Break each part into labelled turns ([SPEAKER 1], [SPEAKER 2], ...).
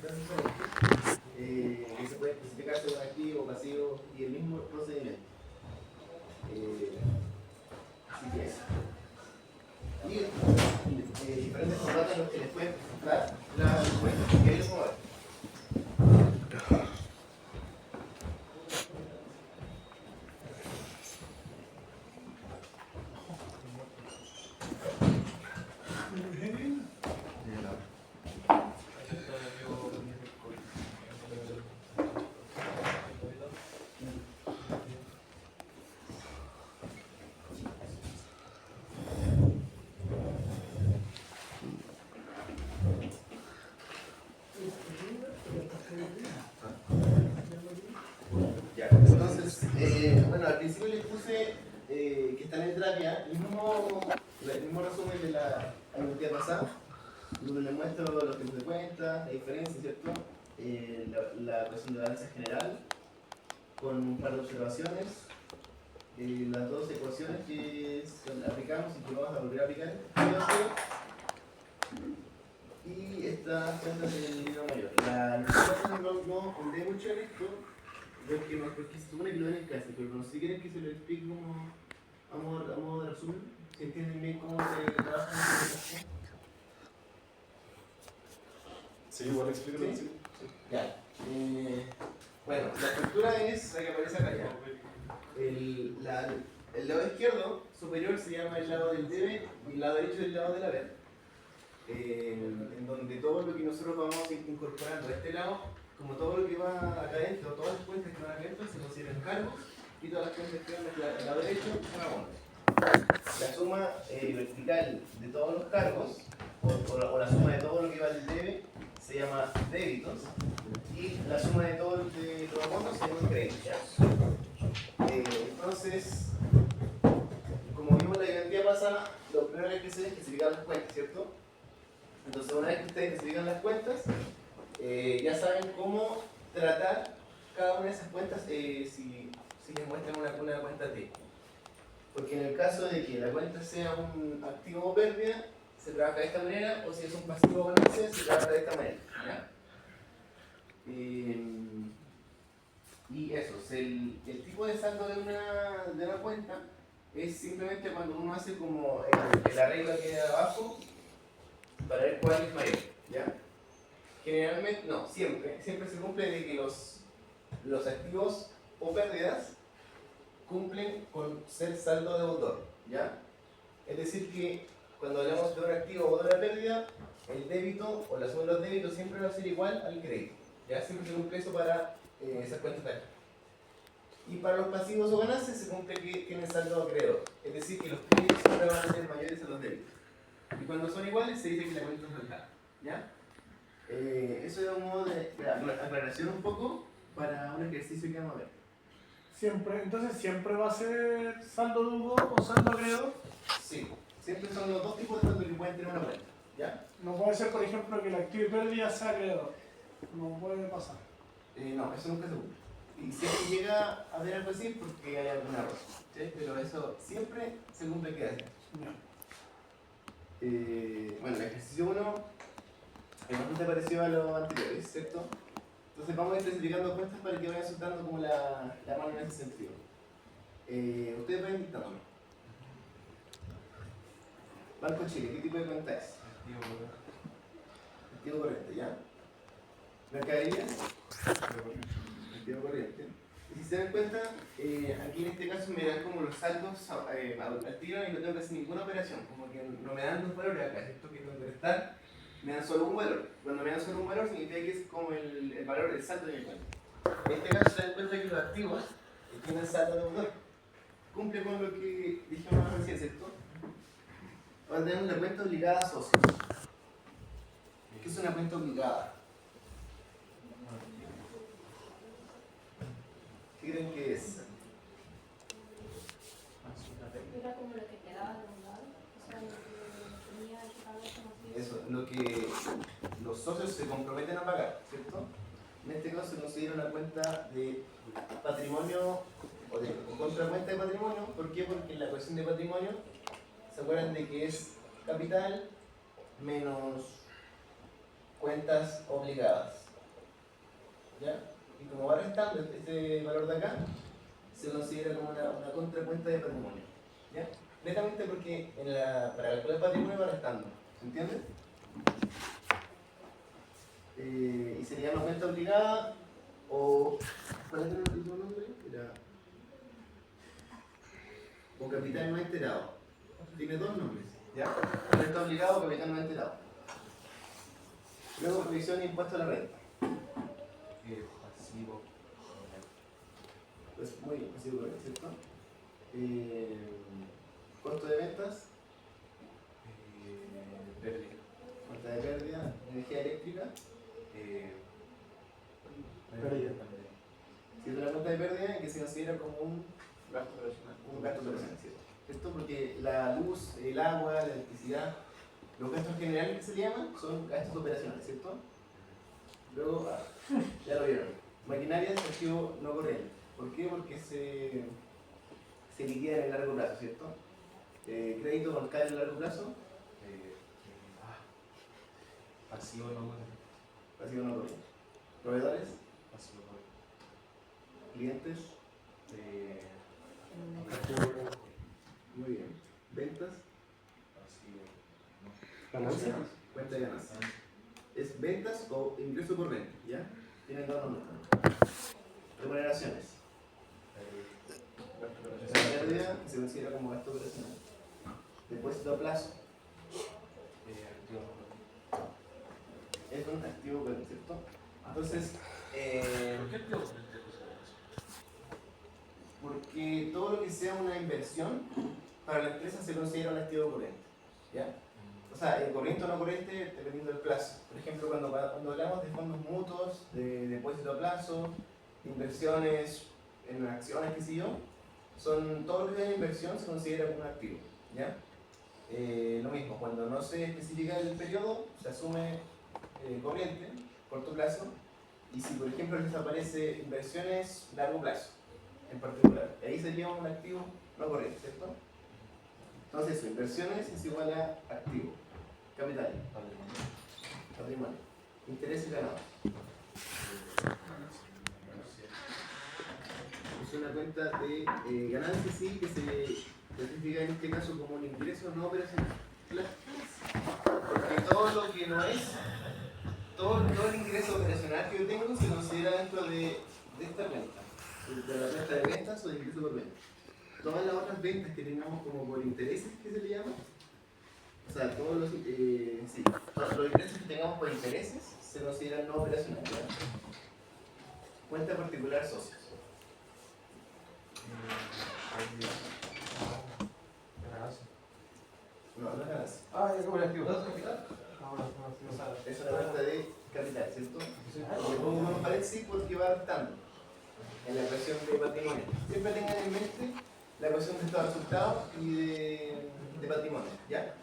[SPEAKER 1] cuentas diferentes, que se puede especificar según activo, pasivo y el mismo procedimiento. Así que eso. Y diferentes formatos en los que les pueden presentar las cuentas que ellos mueven. Ya, entonces, bueno, al principio les puse que están en terapia, el mismo resumen de la actividad pasada, donde les muestro los tipos de cuentas, la diferencia, ¿cierto? La ecuación de balance general, con un par de observaciones, las dos ecuaciones que aplicamos y que vamos a volver a aplicar, y estas cuentas del libro mayor. No ondé mucho en esto, porque se supone que lo ven en clase, pero no sé si quieren que se lo explique como a modo de resumen, si entienden bien cómo se trabaja en este caso.
[SPEAKER 2] Sí, igual explícalo.
[SPEAKER 1] ¿Sí? Sí. Ya. Bueno, la estructura es la que aparece acá ya. El lado izquierdo superior se llama el lado del debe y el lado derecho es el lado del haber. En donde todo lo que nosotros vamos incorporando a este lado, como todo lo que va acá adentro, todas las cuentas que van acá adentro se consideran cargos y todas las cuentas que van al lado derecho son abonos. La suma vertical de todos los cargos o la suma de todo lo que va al debe se llama débitos y la suma de todos los abonos se llama créditos. Entonces, como vimos en la garantía pasada, lo primero que hay que hacer es clasificar las cuentas, ¿cierto? Entonces, una vez que ustedes clasifican las cuentas, ya saben cómo tratar cada una de esas cuentas si les muestran una cuenta T. Porque en el caso de que la cuenta sea un activo o pérdida, se trabaja de esta manera, o si es un pasivo o ganancia, se trabaja de esta manera. ¿Ya? Y eso, el tipo de saldo de una cuenta es simplemente cuando uno hace como el arreglo que hay abajo para ver cuál es mayor. ¿Ya? Generalmente, no, siempre se cumple de que los activos o pérdidas cumplen con ser saldo deudor, ¿ya? Es decir que cuando hablamos de un activo o de una pérdida, el débito o la suma de los débitos siempre va a ser igual al crédito, ¿ya? Siempre se cumple eso para esas cuentas de acá. Y para los pasivos o ganancias se cumple que tienen saldo acreedor, es decir que los créditos siempre van a ser mayores a los débitos. Y cuando son iguales se dice que la cuenta es salda, ¿ya? Eso es un modo de aclaración un poco para un ejercicio que vamos a ver.
[SPEAKER 3] Entonces siempre va a ser saldo deudor o saldo acreedor.
[SPEAKER 1] Sí, siempre son los dos tipos de saldo que pueden tener una cuenta, ¿ya?
[SPEAKER 3] No puede ser, por ejemplo, que el activo y pérdida sea acreedor. No puede pasar.
[SPEAKER 1] No, eso nunca se cumple. Y siempre llega a haber algo así porque hay algún error, ¿sí? Pero eso siempre se cumple que hace. Bueno, el ejercicio 1 es bastante parecido a los anteriores, ¿cierto? Entonces vamos a ir clasificando cuentas para que vayan soltando como la mano en ese sentido. Ustedes vayan dictándolo. Banco Chile, ¿qué tipo de cuenta es? Activo corriente, ¿ya? Mercadería, activo corriente. Y si se dan cuenta, aquí en este caso me dan como los saldos al tiro y no tengo que hacer ninguna operación, como que no me dan dos valores acá, ¿cierto? Que tengo que restar, me dan solo un valor. Cuando me dan solo un valor significa que es como el valor del saldo de mi cuenta. En este caso se dan cuenta que los activos tienen saldo deudor. Cumple con lo que dijimos recién, ¿cierto? Ahora tenemos una cuenta obligada a socios. ¿Qué es una cuenta obligada? ¿Qué creen que es?
[SPEAKER 4] Era como lo que quedaba de un lado, o sea, lo que tenía que pagar como si...
[SPEAKER 1] Eso, lo que los socios se comprometen a pagar, ¿cierto? En este caso se considera una cuenta de patrimonio o contracuenta de patrimonio. ¿Por qué? Porque en la ecuación de patrimonio se acuerdan de que es capital menos cuentas obligadas ¿ya? Y como va restando este valor de acá, se considera como una contracuenta de patrimonio, ¿ya? Netamente porque para calcular el patrimonio va restando, ¿se entiende? Y sería una cuenta obligada o... ¿Cuál era el último nombre? Era... O capital no enterado. Tiene dos nombres, ¿ya? Cuenta obligado o capital no enterado. Luego provisión e impuesto a la renta.
[SPEAKER 2] Pasivo.
[SPEAKER 1] Pues muy pasivo, ¿cierto? Costo de ventas.
[SPEAKER 2] Pérdida.
[SPEAKER 1] Cuenta de pérdida. Energía eléctrica.
[SPEAKER 3] Pérdida.
[SPEAKER 1] Si es una cuenta de pérdida que se considera como un
[SPEAKER 2] Gasto operacional.
[SPEAKER 1] gasto operacional, ¿cierto? Porque la luz, el agua, la electricidad, los gastos generales que se le llaman son gastos operacionales, ¿cierto? Luego, ya lo vieron. Maquinaria es activo no corriente. ¿Por qué? Porque se liquida en el largo plazo, ¿cierto? Crédito bancario en largo plazo,
[SPEAKER 2] Pasivo no bueno.
[SPEAKER 1] pasivo no corriente. Proveedores,
[SPEAKER 2] Pasivo no
[SPEAKER 1] clientes, muy bien. Ventas,
[SPEAKER 2] Pasivo
[SPEAKER 3] Ganancias.
[SPEAKER 1] cuenta de ganancias. ¿Es ventas o ingreso corriente? ¿Ya? Tienen dos nombres. Remuneraciones. Esa pérdida se considera como gasto operacional. Depósito a plazo. Es un activo corriente, ¿cierto? Entonces,
[SPEAKER 2] ¿Por qué activo?
[SPEAKER 1] porque todo lo que sea una inversión para la empresa se considera un activo corriente, ¿ya? O sea, corriente o no corriente dependiendo del plazo. Por ejemplo, cuando hablamos de fondos mutuos, de depósito a plazo, inversiones en acciones, qué sé yo, todo lo que sea una inversión se considera como un activo, ¿ya? Lo mismo, cuando no se especifica el periodo, se asume corriente, corto plazo, y si por ejemplo les aparece inversiones largo plazo, en particular, ahí sería un activo no corriente, ¿cierto? Entonces eso, inversiones es igual a activo, capital, patrimonio, intereses ganados. Es una cuenta de ganancias, sí, que se clasifica en este caso como un ingreso no operacional. Claro. Porque todo lo que no es, todo el ingreso operacional que yo tengo se considera dentro de esta cuenta, de la cuenta de ventas o de ingreso por venta. Todas las otras ventas que tengamos como por intereses, que se le llama, o sea, todos los ingresos que tengamos por intereses se consideran no operacionales. Cuenta particular socios. No, no es ganancia.
[SPEAKER 2] Ya como el activo.
[SPEAKER 1] Es una cuenta de capital, ¿cierto? Le pongo un paréntesis porque va restando en la ecuación de patrimonio. Siempre tengan en mente la ecuación de estado de resultados y de patrimonio, ¿ya?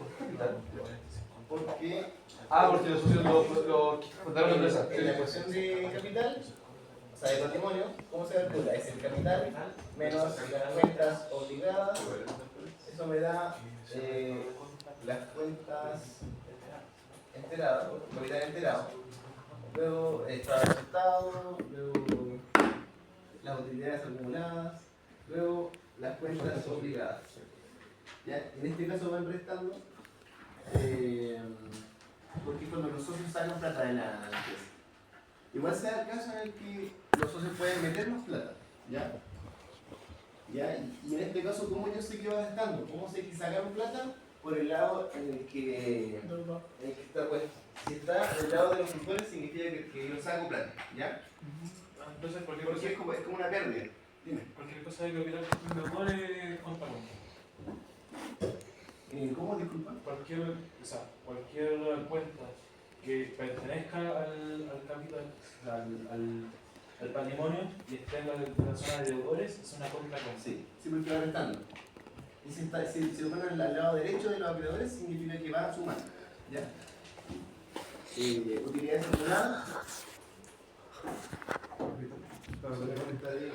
[SPEAKER 1] Porque
[SPEAKER 2] Porque los socios lo contaron la empresa.
[SPEAKER 1] en la ecuación de capital, o sea, de patrimonio, ¿cómo se calcula? Es el capital menos las cuentas obligadas. Eso me da las cuentas enteradas, capital enterado. Luego estado de resultado, luego las utilidades acumuladas, luego las cuentas obligadas. ¿Ya? En este caso van restando porque cuando los socios sacan plata de la empresa. Igual se da el caso en el que los socios pueden meter más plata, ¿ya? ¿Ya? Y en este caso, ¿cómo yo sé que va restando? ¿Cómo sé que sacaron plata? Por el lado en el que está puesto. Si está del lado de los tutores, significa que yo saco plata, ¿ya?
[SPEAKER 5] Entonces,
[SPEAKER 1] Porque es como una pérdida. Dime.
[SPEAKER 5] cualquier cosa de capital inversor es contable.
[SPEAKER 1] ¿Cómo, disculpa?
[SPEAKER 5] Cualquier cuenta que pertenezca al capital, al patrimonio y esté en la zona de deudores, es una cuenta con.
[SPEAKER 1] Sí, porque va restando. Y si lo ponen al lado derecho de los acreedores, significa que va sumando, ¿ya? Utilidades acumuladas. Sobre la cuenta de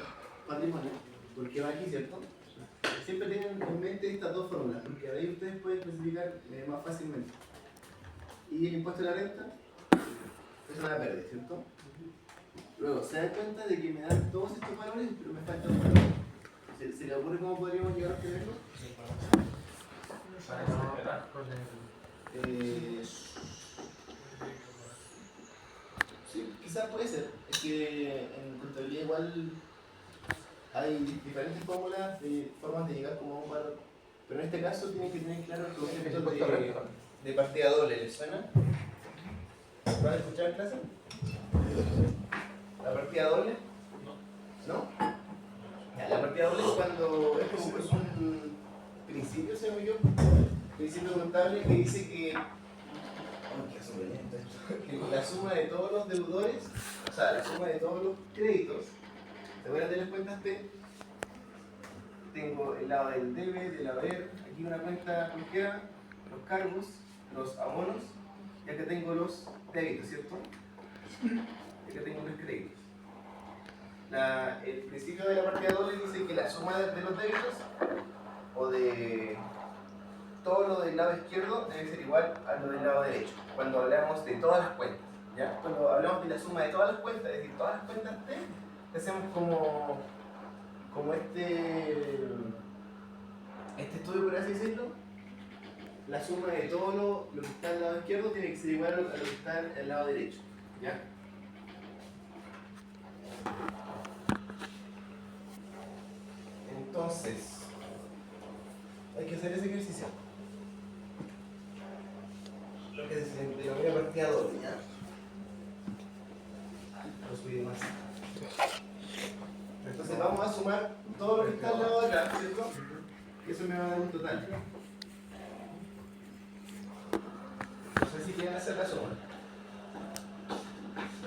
[SPEAKER 1] patrimonio, porque va aquí, ¿cierto? Siempre tienen en mente estas dos fórmulas, porque de ahí ustedes pueden especificar más fácilmente. Y el impuesto de la renta es una pérdida, ¿cierto? Luego, se dan cuenta de que me dan todos estos valores, pero me falta un valor. ¿Se le ocurre cómo podríamos llegar a obtenerlo?
[SPEAKER 2] Para no esperar.
[SPEAKER 1] Sí, quizás puede ser. Es que en contabilidad igual hay diferentes fórmulas de formas de llegar como a un valor. Pero en este caso tienen que tener claro el concepto de partida doble. ¿Les suena? ¿Lo han escuchado en clase? ¿La partida doble? ¿No? Ya, la partida doble es cuando es como un principio, se llama yo, principio contable que dice que, que la suma de todos los deudores, o sea, la suma de todos los créditos, ¿te acuerdas de las cuentas T? Tengo el lado del debe, del haber, aquí una cuenta cualquiera, los cargos, los abonos, y acá tengo los débitos, ¿cierto? Y acá tengo los créditos. El principio de la partida doble dice que la suma de los débitos o de todo lo del lado izquierdo debe ser igual a lo del lado derecho. Cuando hablamos de todas las cuentas, ¿ya? Cuando hablamos de la suma de todas las cuentas, es decir, todas las cuentas T, hacemos como este estudio, por así decirlo. La suma de todo lo que está al lado izquierdo tiene que ser igual a lo que está al lado derecho, ¿ya? Entonces, hay que hacer ese ejercicio. Lo que se denomina partida doble, ¿ya? Lo subí más. Entonces vamos a sumar todo lo que está al lado de acá, ¿cierto? Y eso me va a dar un total. No sé si quieren hacer la suma.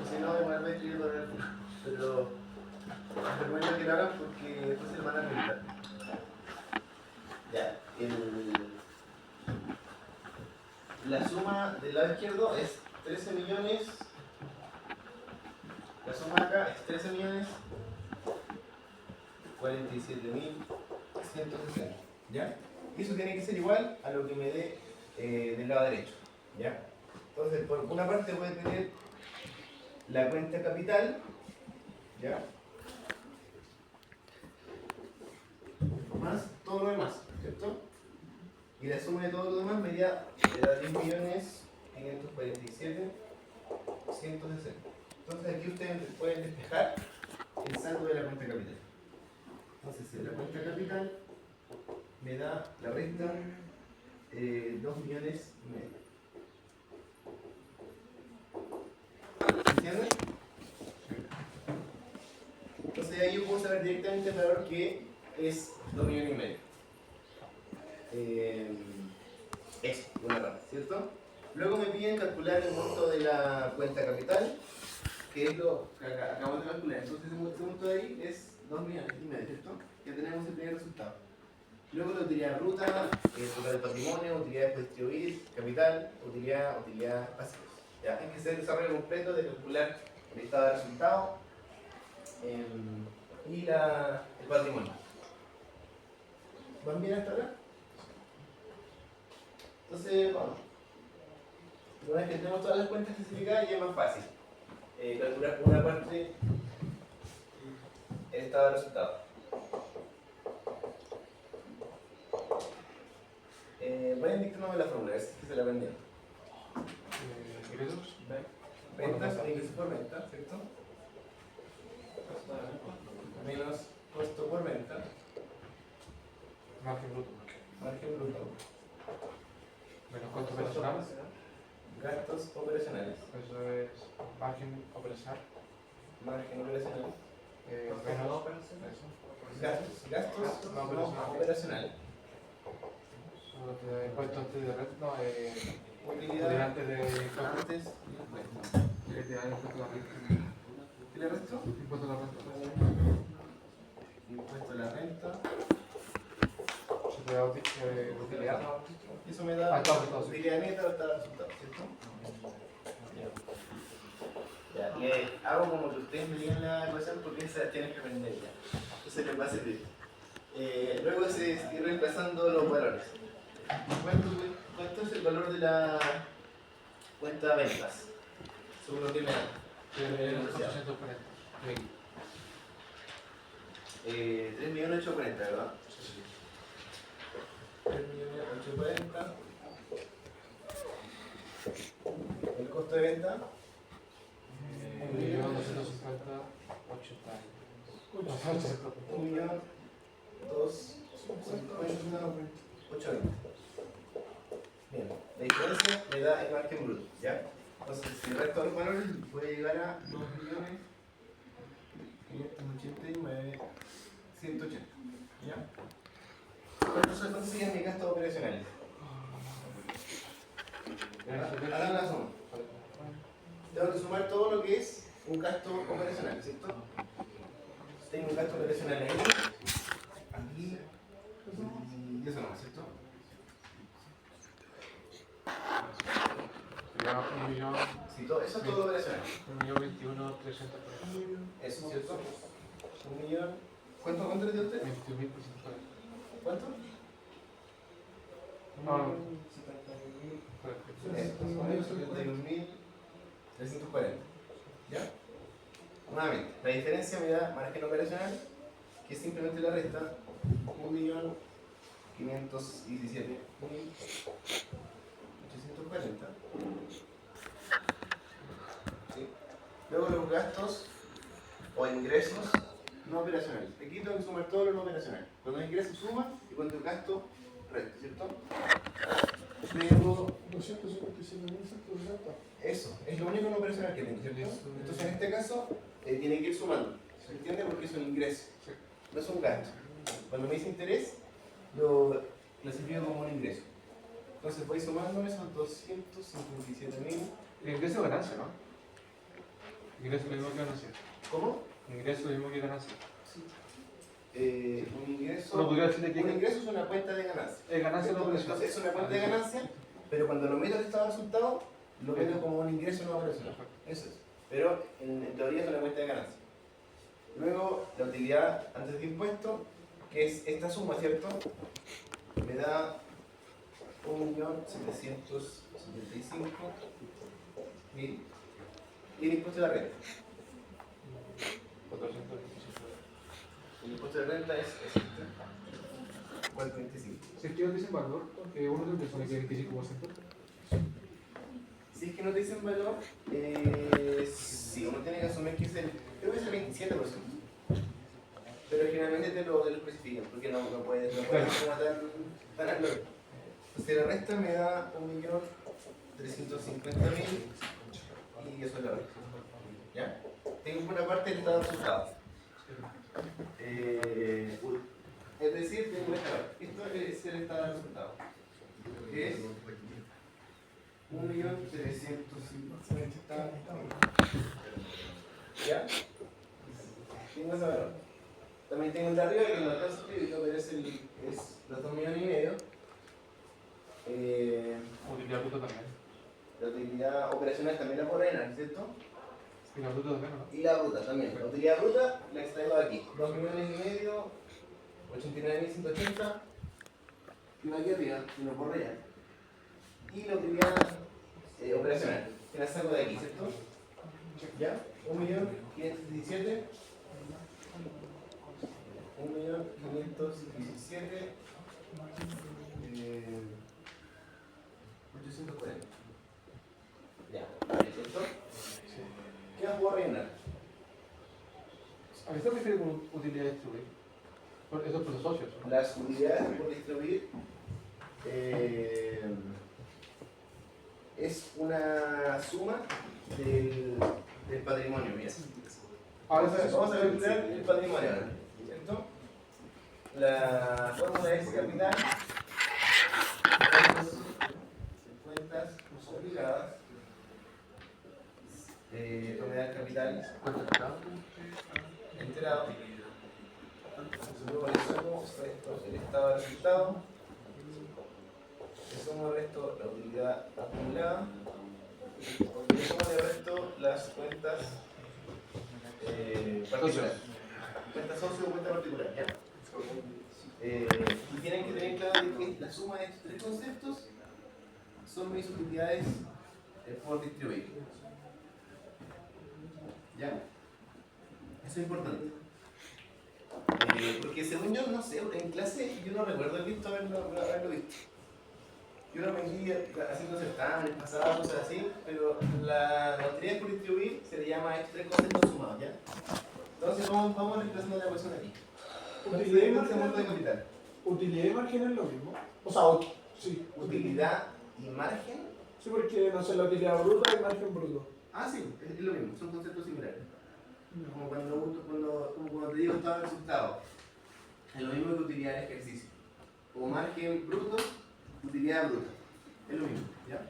[SPEAKER 1] O si no, me escribir por el punto. Pero les recomiendo que lo hagan porque después se lo van a preguntar. Ya, la suma del lado izquierdo es 13 millones. La suma acá es 13 millones 47.160. ¿Ya? Y eso tiene que ser igual a lo que me dé del lado derecho. ¿Ya? Entonces, por una parte voy a tener la cuenta capital. ¿Ya? Más todo lo demás, ¿cierto? Y la suma de todo lo demás me da 10.547.160. Entonces aquí ustedes pueden despejar el saldo de la cuenta capital. Entonces la cuenta capital me da la resta 2 millones y medio. ¿Entienden? Entonces ahí yo puedo saber directamente el valor que es 2 millones y medio. Eso, una parte, ¿cierto? Luego me piden calcular el monto de la cuenta capital, que es lo que acabamos de calcular. Entonces ese monto de ahí es 2 millones y medio, ¿cierto? Ya tenemos el primer resultado. Luego la utilidad bruta, total del patrimonio, utilidades por distribuir, capital, utilidad pasivos. Ya, hay que hacer el desarrollo completo de calcular el estado de resultado y el patrimonio. ¿Van bien hasta ahora? Entonces, vamos. Una vez que tenemos todas las cuentas clasificadas, ya es más fácil calcular por una parte el estado de resultado. Vayan dictándome la fórmula, a ver si se la aprendieron. Ventas, ingresos por venta, ¿cierto? Menos costo por venta.
[SPEAKER 2] Margen bruto.
[SPEAKER 1] Margen bruto.
[SPEAKER 2] Menos costo personal.
[SPEAKER 1] Gastos operacionales.
[SPEAKER 2] Eso es margen operacional.
[SPEAKER 1] Margen operacional.
[SPEAKER 2] Menos eso.
[SPEAKER 1] Gastos no operacionales.
[SPEAKER 2] Impuesto antes de red, no,
[SPEAKER 1] Utilidad
[SPEAKER 2] antes de
[SPEAKER 1] antes y después. ¿Qué le resto?
[SPEAKER 2] impuesto a la renta.
[SPEAKER 1] Impuesto a la renta.
[SPEAKER 2] Se te da utilidad.
[SPEAKER 1] Y eso me da
[SPEAKER 2] todo.
[SPEAKER 1] utilidad neta o estado de resultado, ¿cierto? Ya, le hago como que ustedes me digan la ecuación porque se la tienen que aprender ya. Eso les va a servir. Luego se ir reemplazando los valores. ¿Cuánto es el valor de la cuenta ventas? Según lo que me dan.
[SPEAKER 2] 440.
[SPEAKER 1] 3.840.000, ¿verdad? 3.840.000. El costo de venta, 1.250.880. Bien, la diferencia me da el margen bruto, ¿ya? Entonces, si el resto de los valores puede llegar a 2.589.180, ¿ya? Entonces, consiguen mis gastos operacionales. Hagan la suma. Tengo que sumar todo lo que es un gasto operacional, ¿cierto? Tengo un gasto operacional ahí, aquí, y eso nomás, ¿cierto?
[SPEAKER 2] Sería 1.000.000.
[SPEAKER 1] Sí, todo, eso es todo operacional.
[SPEAKER 2] 1.021.340.
[SPEAKER 1] Eso, ¿cierto? 1.000.000. ¿Cuánto le dio usted?
[SPEAKER 2] 21.340.
[SPEAKER 1] ¿Cuánto?
[SPEAKER 2] No, no.
[SPEAKER 1] 1.071.340. ¿Ya? Nuevamente, la diferencia me da margen operacional, que es simplemente la resta 1.517.840. ¿Sí? Luego los gastos o ingresos no operacionales. Aquí tengo que sumar todo lo no operacional. Cuando el ingreso suma y cuando el gasto resta, ¿cierto? Luego,
[SPEAKER 3] 257.160.
[SPEAKER 1] eso, es lo único no operacional que tengo, ¿cierto? Entonces en este caso tiene que ir sumando, ¿se entiende? Porque es un ingreso, no es un gasto. Cuando me dice interés, lo clasifico como un ingreso. Entonces voy sumando esos 257.000.
[SPEAKER 2] Ingreso o ganancia, ¿no? Ingreso es lo mismo que ganancia.
[SPEAKER 1] ¿Cómo?
[SPEAKER 2] Ingreso es lo mismo que ganancia.
[SPEAKER 1] Un ingreso.
[SPEAKER 2] No podría decirle que
[SPEAKER 1] Un ingreso es una cuenta de ganancia.
[SPEAKER 2] es ganancia no
[SPEAKER 1] Entonces
[SPEAKER 2] operacional.
[SPEAKER 1] es una cuenta de ganancia, pero cuando lo meto al estado de resultados, lo meto como un ingreso no operacional. Eso es. Pero en teoría es una cuenta de ganancia. Luego, la utilidad antes de impuesto, que es esta suma, ¿cierto? Me da 1.775.000 y el impuesto de la renta.
[SPEAKER 2] 425.
[SPEAKER 1] El impuesto de renta es este, 425.
[SPEAKER 2] Si es que ellos dicen valor, uno de los que 25%.
[SPEAKER 1] Si es que no te dicen valor, sí, uno tiene que asumir que es creo que es el 27%. Pero generalmente te lo especifican, porque no puedes como tan al loro. Entonces la resta me da 1.350.000 y eso es la resta. ¿Ya? Tengo una parte del estado de resultados. Es decir, tengo esta parte. Esto es el estado de resultados. Que es 1.350.000. ¿Ya? Tengo ese valor. También tengo el de arriba que no alcanza a escribirlo, pero es los 2,5 millones.
[SPEAKER 2] Utilidad bruta también.
[SPEAKER 1] La utilidad operacional también la puedo rellenar, ¿cierto?
[SPEAKER 2] Y la bruta también, ¿no?
[SPEAKER 1] Y la bruta también. La utilidad bruta la extraigo de aquí. 2,5 millones, 89.180. Y va aquí arriba, y lo puedo rellenar. Y la utilidad operacional, que la saco de aquí, ¿cierto? ¿Ya? 1.517.000. 1.517.840. Ya, ¿cierto? ¿Qué más puedo rellenar?
[SPEAKER 2] ¿A qué se refiere con utilidad distribuida? Eso es por los socios, ¿no?
[SPEAKER 1] Las utilidades por distribuir es una suma del patrimonio, mira. Vamos a calcular el patrimonio ahora, ¿cierto? La fórmula es capital, cuentas obligadas, esto me da el capital enterado. Luego le sumo resto el estado de resultado, le sumo el resto la utilidad acumulada, le sumo el resto las cuentas particulares. Cuenta socio o cuenta particular, ¿ya? Y tienen que tener claro que la suma de estos tres conceptos son mis utilidades por distribuir. ¿Ya? Eso es importante. Porque según yo, no sé, en clase yo no recuerdo haberlo visto. Yo lo aprendí haciendo certámenes pasados, cosas así, pero la utilidad por distribuir se le llama a estos tres conceptos sumados, ¿ya? Entonces vamos reemplazando la ecuación aquí.
[SPEAKER 3] Utilidad y
[SPEAKER 1] Concepto de
[SPEAKER 3] margen.
[SPEAKER 1] capital.
[SPEAKER 3] Utilidad y margen es lo mismo. O sea, sí.
[SPEAKER 1] Utilidad y margen.
[SPEAKER 3] Sí, porque no sé, la utilidad bruta y margen bruto.
[SPEAKER 1] Ah, sí, es lo mismo, son conceptos similares. Como cuando te digo estado de resultado, es lo mismo que utilidad de ejercicio. O margen bruto, utilidad bruta. Es lo mismo, ¿ya?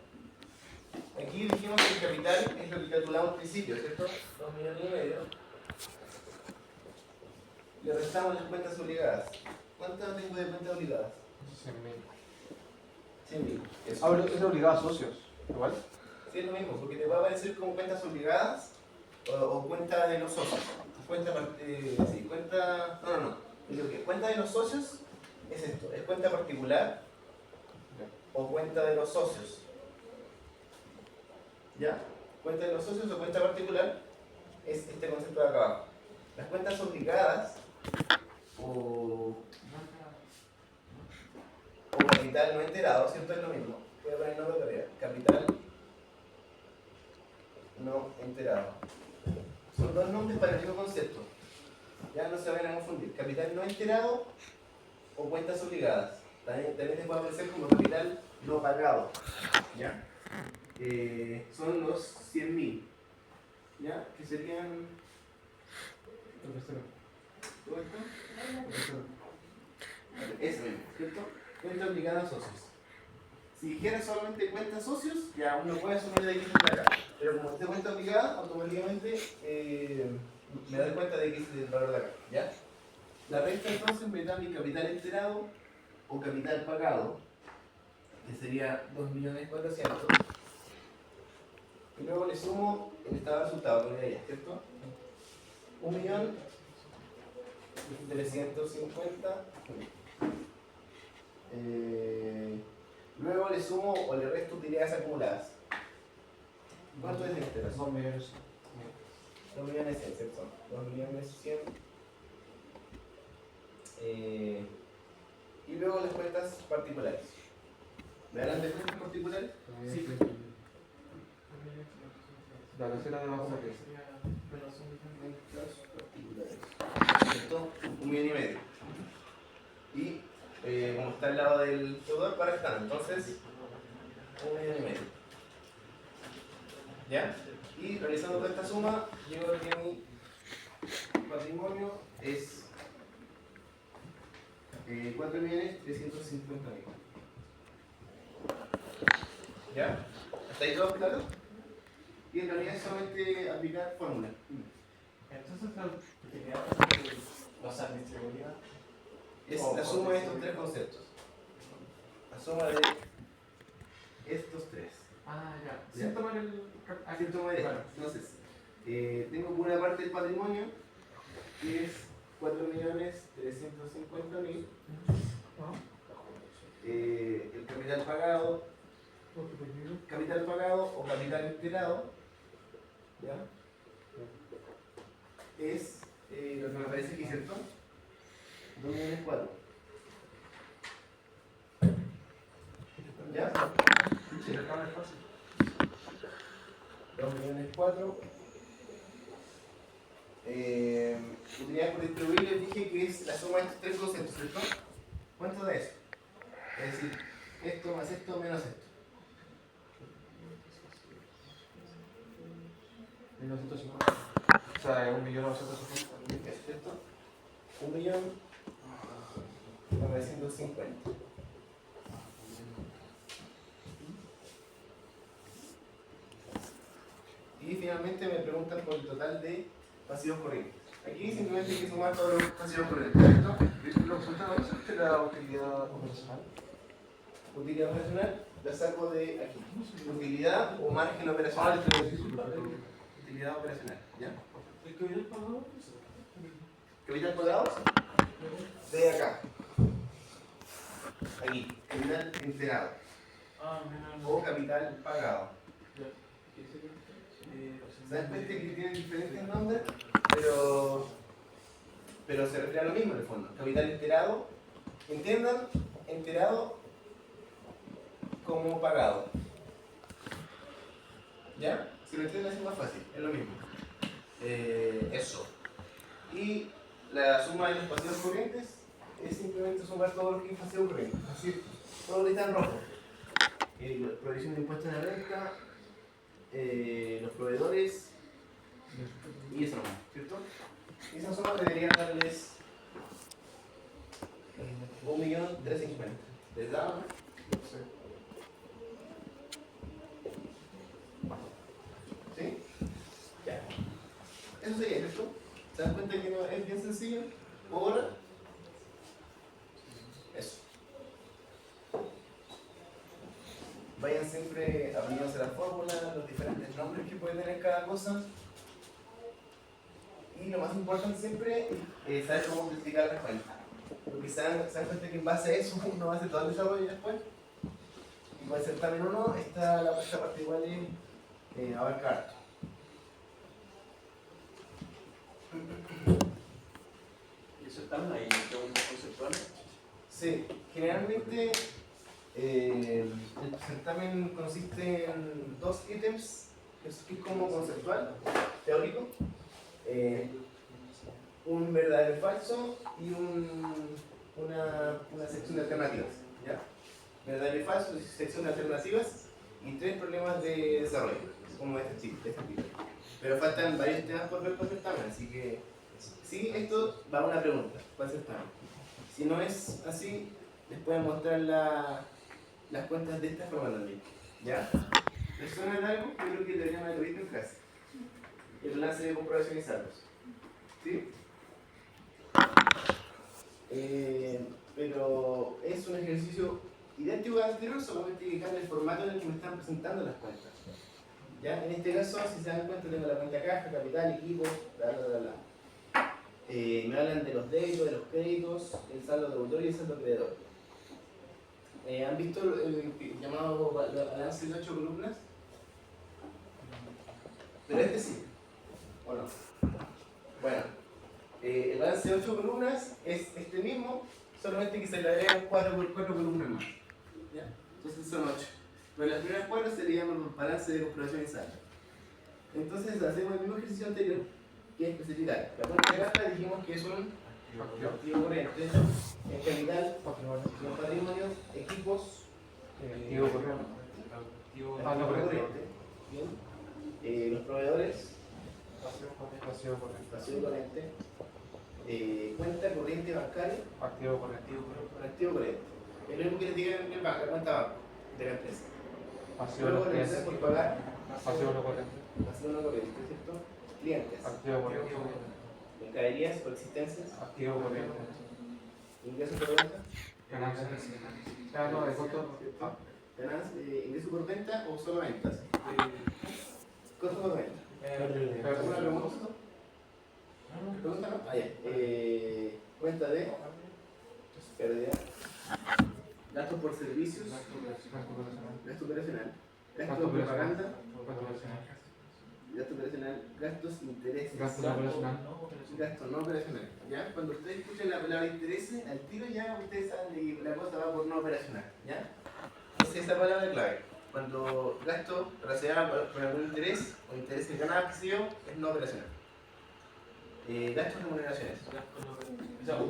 [SPEAKER 1] Aquí dijimos que el capital es lo que calculamos al principio, ¿cierto? 2,5 millones. Le restamos las cuentas obligadas. ¿Cuántas tengo de cuentas obligadas? 100.000. Eso.
[SPEAKER 2] Ahora es obligado a socios, ¿igual?
[SPEAKER 1] Sí, es lo mismo, porque te va a aparecer como cuentas obligadas o cuenta de los socios. Cuenta, sí, cuenta, no. Digo que cuenta de los socios es esto, es cuenta particular o cuenta de los socios. ¿Ya? Cuenta de los socios o cuenta particular es este concepto de acá abajo. Las cuentas obligadas o capital no enterado, ¿cierto? Es lo mismo. Voy a poner nombre todavía. Capital no enterado. Son dos nombres para el mismo concepto. Ya no se vayan a confundir. Capital no enterado o cuentas obligadas. También te puede aparecer como capital no pagado. ¿Ya? Son los 100.000. ¿Ya? Que serían... ¿Todo esto? Eso mismo, ¿cierto? Cuenta obligada a socios. Si dijera solamente cuenta socios, ya uno puede asumir de X para acá. Pero como usted cuenta obligada, automáticamente me doy cuenta de que es el valor de acá. ¿Ya? La resta entonces me da mi capital enterado o capital pagado, que sería 2.400.000. Y luego le sumo el estado de resultado, que es ¿cierto? 1.350.000. Luego le sumo o le resto utilidades acumuladas. ¿Cuánto es en este caso?
[SPEAKER 2] 2 millones.
[SPEAKER 1] 2.100.000, ¿cierto? 2.100.000. Y luego las cuentas particulares. ¿Me darán de cuentas particulares? Sí.
[SPEAKER 2] La tercera de abajo que es.
[SPEAKER 1] Cuentas particulares. ¿Cierto? 1,5 millones. Y como está al lado del deudor, para estar. Entonces, 1,5 millones. ¿Ya? Y realizando toda esta suma, llego a que mi patrimonio es 4.350.000. ¿Ya? ¿Hasta ahí todo claro? Y en realidad es solamente aplicar fórmula.
[SPEAKER 6] Entonces, la utilidad basada en distribuida
[SPEAKER 1] Es la suma de estos tres conceptos. La suma de estos tres.
[SPEAKER 6] Ah, ya.
[SPEAKER 1] ¿Ya?
[SPEAKER 6] Sin tomar el.
[SPEAKER 1] Sin tomar esto.
[SPEAKER 6] Claro.
[SPEAKER 1] Entonces, tengo por una parte el patrimonio, que es 4.350.000. El capital pagado o capital enterado, ¿ya? Es lo que me parece aquí, ¿cierto? 2.400.000. ¿Ya?
[SPEAKER 6] Sí, el cambio es fácil.
[SPEAKER 1] 2.400.000. Utilidades por distribuir, les dije que es la suma de estos tres conceptos, ¿cierto? ¿Cuánto da eso? Es decir, esto más esto menos esto.
[SPEAKER 2] 1950. O sea, 1.950.000.
[SPEAKER 1] ¿Cierto? 1.950.000. Y finalmente me preguntan por el total de pasivos corrientes. Aquí simplemente hay que sumar todos los pasivos corrientes, ¿cierto?
[SPEAKER 2] ¿Lo resulta eso es la utilidad operacional?
[SPEAKER 1] Utilidad operacional la saco de aquí. Utilidad o margen operacional. Utilidad operacional, ¿ya?
[SPEAKER 5] ¿El capital pagado?
[SPEAKER 1] Capital pagado de acá. Aquí, capital enterado.
[SPEAKER 5] Ah, mira.
[SPEAKER 1] O capital pagado.
[SPEAKER 5] Ya. ¿Qué sería?
[SPEAKER 1] ¿Se dan cuenta que tienen diferentes nombres? Pero sería lo mismo en el fondo. Capital enterado, entiendan, enterado como pagado. ¿Ya? Si lo entienden así es más fácil, es lo mismo. Eso. Y la suma de los pasivos corrientes es simplemente sumar todo lo que es pasivo corriente, es decir, todo lo que está en rojo. Provisión de impuestos en la renta, los proveedores y eso nomás, ¿cierto? Y esa suma debería darles 1.350.000. ¿Les da, no? ¿Sí? Ya. Eso sería, ¿cierto? ¿Se dan cuenta que no es bien sencillo? Ahora, eso. Vayan siempre aprendiéndose la fórmula, los diferentes nombres que puede tener cada cosa. Y lo más importante siempre es saber cómo multiplicar las cuentas. Porque se dan cuenta que en base a eso uno hace todo el desarrollo después. Y con el certamen 1 está la parte igual de abarca harto.
[SPEAKER 6] ¿Y eso está ahí? ¿Preguntas conceptuales?
[SPEAKER 1] Sí, generalmente el certamen consiste en 2 ítems, que es como conceptual, teórico, un verdadero y falso y una sección de alternativas. ¿Ya? Verdadero y falso, sección de alternativas y 3 problemas de desarrollo, como este tipo. Pero faltan varios temas por ver con el certamen, así que sí, esto va a una pregunta para el certamen. Si no es así, les puedo mostrar las cuentas de esta forma también. ¿Ya? ¿Les suena de algo? Yo creo que deberían haberlo visto en clase. El enlace de comprobación y saldos. ¿Sí? Pero es un ejercicio idéntico al anterior, solamente que cambia el formato en el que me están presentando las cuentas. ¿Ya? En este caso, si se dan cuenta, tengo la cuenta caja, capital, equipo, me hablan de los débitos, de los créditos, el saldo deudor y el saldo acreedor. ¿Han visto el llamado balance de 8 columnas? Pero este sí, ¿o no? Bueno, el balance de 8 columnas es este mismo, solamente que se le agregan 4 columnas más. ¿Ya? Entonces son 8. Pero las primeras 4 se le llaman balance de comprobación y saldo. Entonces hacemos el mismo ejercicio anterior, que es especificar. La cuenta de caja dijimos que es un activo corriente, en capital, los patrimonios, equipos,
[SPEAKER 2] Activo corriente.
[SPEAKER 1] activo corriente, bien. Los proveedores,
[SPEAKER 2] Pasivo corriente.
[SPEAKER 1] pasivo corriente, cuenta corriente bancaria,
[SPEAKER 2] Activo corriente.
[SPEAKER 1] activo corriente. Es lo mismo que les digan en el banco, la cuenta banco de la empresa.
[SPEAKER 2] Pasivo
[SPEAKER 1] Luego
[SPEAKER 2] no
[SPEAKER 1] la empresa
[SPEAKER 2] corriente.
[SPEAKER 1] por pagar,
[SPEAKER 2] Pasivo no corriente.
[SPEAKER 1] pasivo no corriente, ¿cierto? Clientes,
[SPEAKER 2] Activo corriente.
[SPEAKER 1] mercaderías o existencias,
[SPEAKER 2] Activo corriente.
[SPEAKER 1] ingresos por venta,
[SPEAKER 2] Ganancias. Ah, no, de costo.
[SPEAKER 1] ¿cierto? Ingreso por venta o solo ventas. Costo por venta. ¿Alguna pregunta? ¿Pregunta no? Ah, ya. Cuenta de pérdida. Gastos por servicios. Gasto operacional. Gasto de propaganda. Gasto operacional. Gastos intereses.
[SPEAKER 2] Gasto operacional.
[SPEAKER 1] Gasto no operacional. ¿Ya? Cuando ustedes escuchen la palabra intereses, al tiro ya ustedes saben que la cosa va por no operacional. ¿Ya? Entonces esa palabra es clave. Cuando gasto relacionado con algún interés o intereses ganados, que sé yo, es no operacional. Gastos remuneraciones. Gasto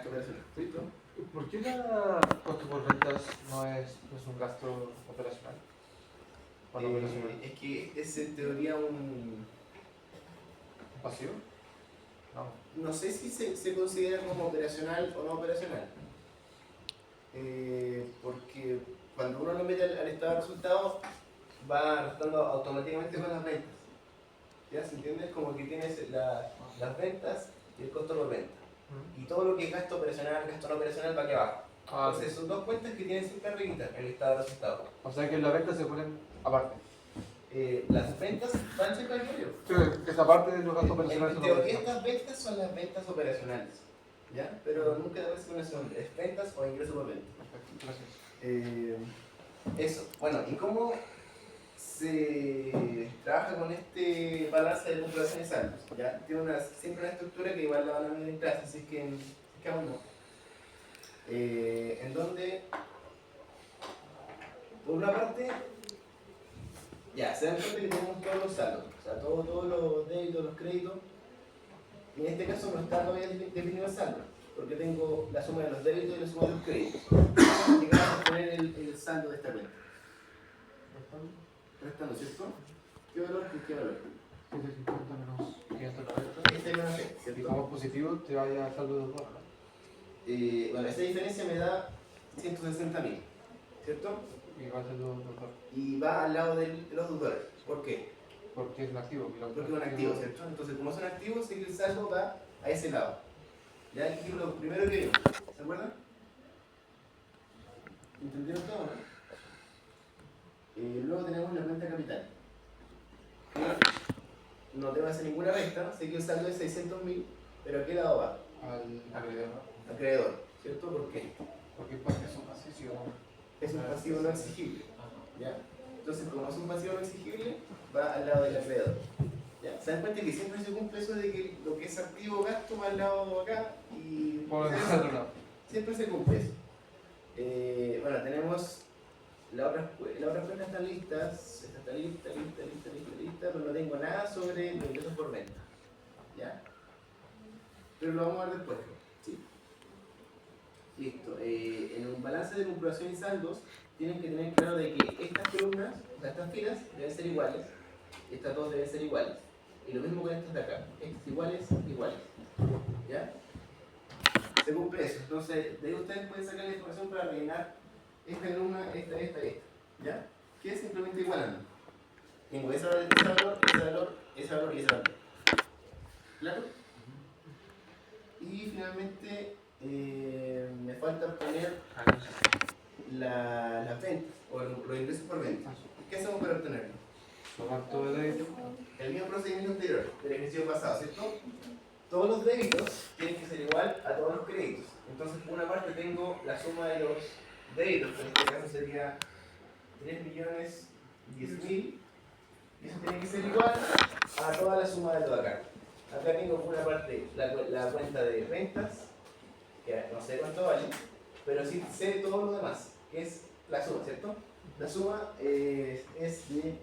[SPEAKER 1] operacional. ¿Listo?
[SPEAKER 2] ¿Por qué la costo por ventas no es un gasto operacional? Cuando operacional.
[SPEAKER 1] Es que es en teoría un...
[SPEAKER 2] ¿Pasivo? No.
[SPEAKER 1] No sé si se considera como operacional o no operacional. Porque cuando uno lo mete al estado de resultados, va restando automáticamente con las ventas. ¿Ya se entiende? Es como que tienes las ventas y el costo por venta. Y todo lo que es gasto operacional, gasto no operacional va aquí abajo. Entonces son dos cuentas que tienen siempre arribita en el estado de resultados.
[SPEAKER 2] O sea que las ventas se ponen aparte.
[SPEAKER 1] Las ventas van siempre al medio.
[SPEAKER 2] Sí, esa parte de los gastos operacionales
[SPEAKER 1] En
[SPEAKER 2] son
[SPEAKER 1] teoría
[SPEAKER 2] operacionales.
[SPEAKER 1] estas ventas son las ventas operacionales. ¿Ya? Pero nunca debe ser una segunda. Es ventas o ingreso por venta.
[SPEAKER 2] Perfecto, gracias.
[SPEAKER 1] Eso. Bueno, ¿y cómo se trabaja con este balance de puntuación y saldos. ¿Ya? Tiene siempre una estructura que igual la van a ver en clase, así que aún no. En donde, por una parte, ya, se dan cuenta que tenemos todos los saldos, o sea, todos los débitos, los créditos. En este caso no está todavía definido el saldo, porque tengo la suma de los débitos y la suma de los créditos. Y vamos a poner el saldo de esta cuenta. Restando, ¿cierto? ¿Qué valor con qué valor?
[SPEAKER 2] 750 menos 590.
[SPEAKER 1] Este no sé,
[SPEAKER 2] Y
[SPEAKER 1] ¿cierto?
[SPEAKER 2] como positivo te vaya al saldo de deudor, ¿no?
[SPEAKER 1] Bueno, esa diferencia me da 160.000, ¿cierto?
[SPEAKER 2] Y va al saldo de deudor.
[SPEAKER 1] Y va al lado de los deudores. ¿Por qué?
[SPEAKER 2] Porque es un activo. y lo
[SPEAKER 1] Porque es un activo, ¿cierto? Entonces, como son activos, sé que el saldo va a ese lado. Ya aquí lo primero que vimos, ¿se acuerdan? ¿Entendieron todo, no? Luego tenemos la cuenta capital. No tengo que hacer ninguna resta, sé que el saldo es 600.000, pero ¿a qué lado va?
[SPEAKER 2] Al acreedor.
[SPEAKER 1] Acreedor, ¿cierto? ¿Por qué?
[SPEAKER 2] Porque es parte de su pasivo.
[SPEAKER 1] Es un pasivo no exigible. ¿Ya? Entonces, como es un pasivo no exigible, va al lado del acreedor. ¿Ya? ¿Se dan cuenta que siempre se cumple eso de que lo que es activo gasto va al lado de acá? Y
[SPEAKER 2] Por el otro lado.
[SPEAKER 1] siempre se cumple eso. Bueno, tenemos las otras cuentas están listas. Esta está lista, pero no tengo nada sobre los ingresos por venta. ¿Ya? Pero lo vamos a ver después. ¿Sí? Listo. En un balance de comprobación y saldos, tienen que tener claro de que estas columnas, o sea, estas filas, deben ser iguales. Y estas dos deben ser iguales. Y lo mismo con estas de acá. Estas iguales. ¿Ya? Se cumple eso. Entonces, de ahí ustedes pueden sacar la información para rellenar esta columna, esta. ¿Ya? Que es simplemente igualando. Tengo ese valor y ese valor. ¿Claro? Y finalmente me falta poner las ventas o los ingresos por venta. ¿Qué hacemos para obtenerlo?
[SPEAKER 2] Tomar todo de débito.
[SPEAKER 1] El mismo procedimiento anterior, del ejercicio pasado, ¿cierto? Todos los débitos tienen que ser igual a todos los créditos. Entonces, por una parte tengo la suma de los débitos, que en este caso sería 3.010.000, y eso tiene que ser igual a toda la suma de todo acá. Acá tengo por una parte la cuenta de ventas, que no sé cuánto vale, pero sí sé todo lo demás, que es la suma, ¿cierto? La suma es de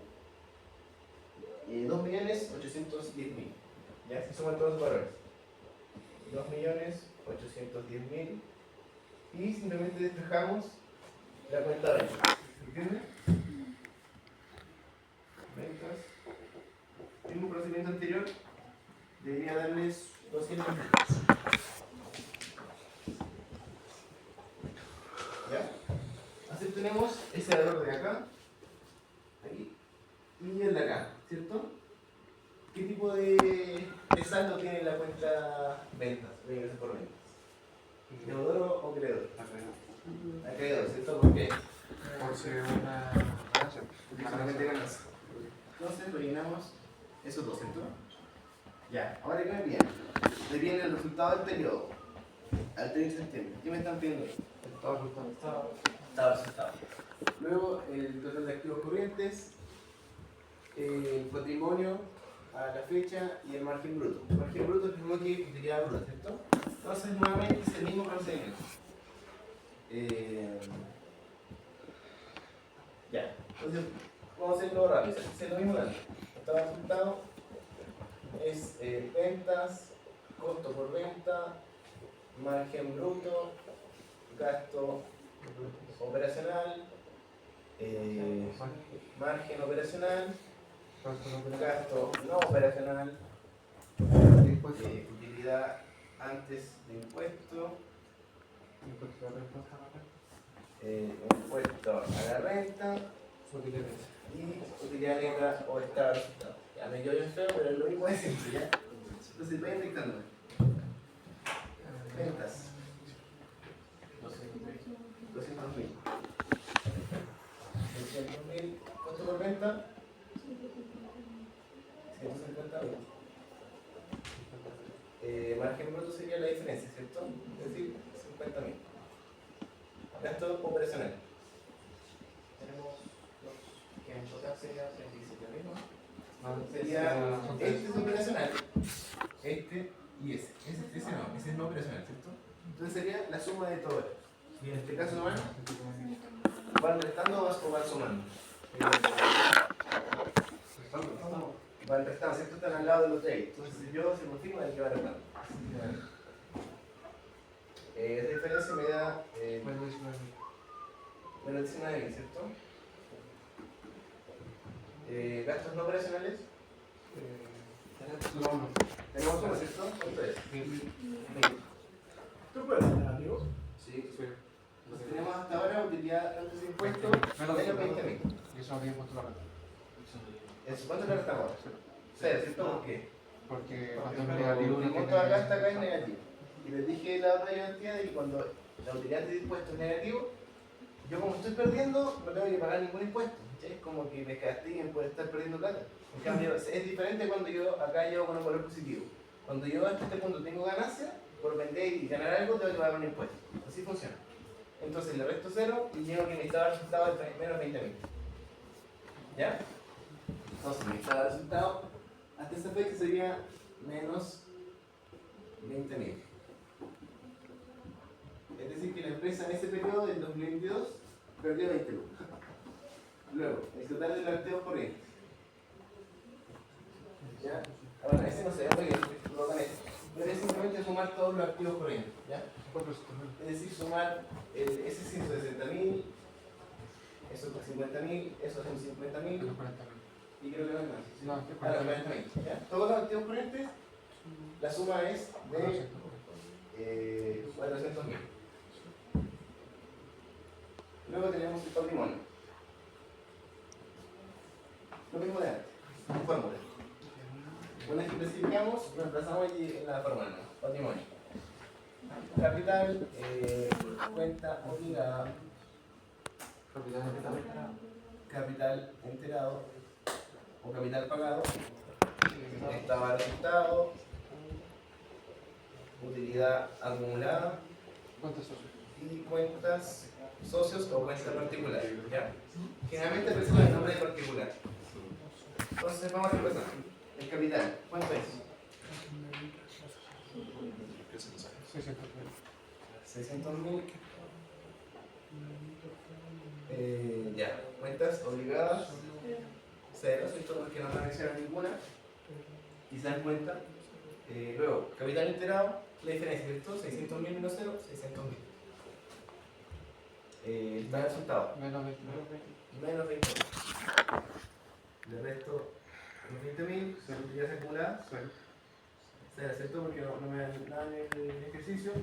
[SPEAKER 1] 2.810.000. ¿Ya? Se suman todos los valores. 2.810.000. Y simplemente despejamos la cuenta de ventas. ¿Entienden? Ventas. Mismo procedimiento anterior. Debería darles 200.000. ¿Ya? Así tenemos ese valor de acá, aquí, y el de acá, ¿cierto? ¿Qué tipo de saldo tiene la cuenta ventas, de ingresos por ventas? ¿Deudor o acreedor? Acreedor, ¿cierto? ¿Por qué?
[SPEAKER 2] Por ser una ganancia.
[SPEAKER 1] Solamente ganancia. Entonces rellenamos esos dos, ¿cierto? Ya, ahora ¿qué me piden? Me piden el resultado del periodo al 30 de septiembre. ¿Qué me están pidiendo?
[SPEAKER 2] Todo resultado.
[SPEAKER 1] Estado. Luego el total de activos corrientes, el patrimonio a la fecha y el margen bruto. El margen bruto es el mismo que utilidad bruta, ¿cierto? Entonces nuevamente es el mismo procedimiento. Ya, entonces vamos a hacerlo rápido, es lo mismo de antes. El resultado es ventas, costo por venta, margen bruto, gasto operacional, margen operacional, gasto no operacional, utilidad antes de impuesto, impuesto a la renta y utilidad neta o estado de resultado. Ya me quedo bien feo, pero es lo mismo de siempre, ¿ya? Entonces vayan dictándome. Ventas. 200.000. 600.000. ¿Costo por venta? 150.000. Margen bruto sería la diferencia, ¿cierto? Es decir, 50.000. Gasto operacional. Tenemos dos que En total sería 37.000, ¿no?
[SPEAKER 2] No,
[SPEAKER 1] Sería
[SPEAKER 2] son tres.
[SPEAKER 1] este es operacional, este y ese. Ese es no operacional, ¿cierto? Entonces sería la suma de todo esto. Y en este caso, ¿van restando o van sumando? Van restando, ¿cierto? Están al lado de los de ahí. Entonces si yo se multiplico, el que va restando. Esa diferencia me da
[SPEAKER 2] Bueno, 19.000.
[SPEAKER 1] menos 19.000, ¿cierto? Gastos no operacionales.
[SPEAKER 2] No, no.
[SPEAKER 1] Tenemos uno, ¿cierto? ¿Cuánto es?
[SPEAKER 2] 1.000.
[SPEAKER 3] ¿Tú puedes ser negativo?
[SPEAKER 1] Sí.
[SPEAKER 2] Sí.
[SPEAKER 1] Entonces tenemos hasta ahora utilidad antes de impuestos
[SPEAKER 2] Menos
[SPEAKER 1] menos
[SPEAKER 2] 20.000.
[SPEAKER 1] 20.000.
[SPEAKER 2] Y eso no tiene impuesto a la renta.
[SPEAKER 1] ¿Eso cuánto le restamos ahora? Cero, ¿cierto? ¿Por qué?
[SPEAKER 2] Porque
[SPEAKER 1] Porque
[SPEAKER 2] cuando es negativo
[SPEAKER 1] el
[SPEAKER 2] no
[SPEAKER 1] monto
[SPEAKER 2] tiene.
[SPEAKER 1] acá está acá es negativo. Y les dije la otra identidad de que cuando la utilidad de impuesto es negativo, yo como estoy perdiendo, no tengo que pagar ningún impuesto. ¿Sí? Es como que me castiguen por estar perdiendo plata. En cambio, es diferente cuando yo acá llevo con un valor positivo. Cuando yo hasta este punto tengo ganancia, por vender y ganar algo, tengo que pagar un impuesto. Así funciona. Entonces le resto 0 y llego que mi estado de resultado es menos 20.000. ¿Ya? Entonces mi estado de resultado hasta esa fecha sería menos 20.000. Es decir, que la empresa en ese periodo del 2022 perdió 20 lucas. Luego, el total de los activos corrientes. ¿Ya? Ahora, ese no se ve muy bien, lo gané. Pero es simplemente sumar todos los activos corrientes. ¿Ya? Es decir, sumar ese 160.000, esos 50.000, esos 150.000 y creo que no hay más. ¿Sí?
[SPEAKER 2] No,
[SPEAKER 1] Ahora, 40.000. ¿Ya? Todos los activos corrientes, la suma es de 400.000. Luego tenemos el patrimonio. Lo mismo de antes, en fórmula. Una vez que especificamos, reemplazamos allí en la fórmula, ¿no? Patrimonio. Capital, cuenta obligada, capital enterado o capital pagado, estado de resultado, utilidad acumulada
[SPEAKER 2] ¿Cuántos son?
[SPEAKER 1] y cuentas socios o cuenta particular. ¿Ya? Generalmente aparece el nombre de particular. Entonces vamos a empezar. El capital, ¿cuánto es? 600.000. Ya, cuentas obligadas, 0, ¿cierto? Porque no me mencionan ninguna. Y se dan cuenta. Luego, capital enterado, la diferencia, ¿cierto? 600.000 menos 0, 600.000. Está el resultado.
[SPEAKER 2] Menos 20.000.
[SPEAKER 1] Menos 20.000. Le resto los 20.000, utilidades acumuladas, 0, ¿cierto? Porque no me dan nada en el ejercicio.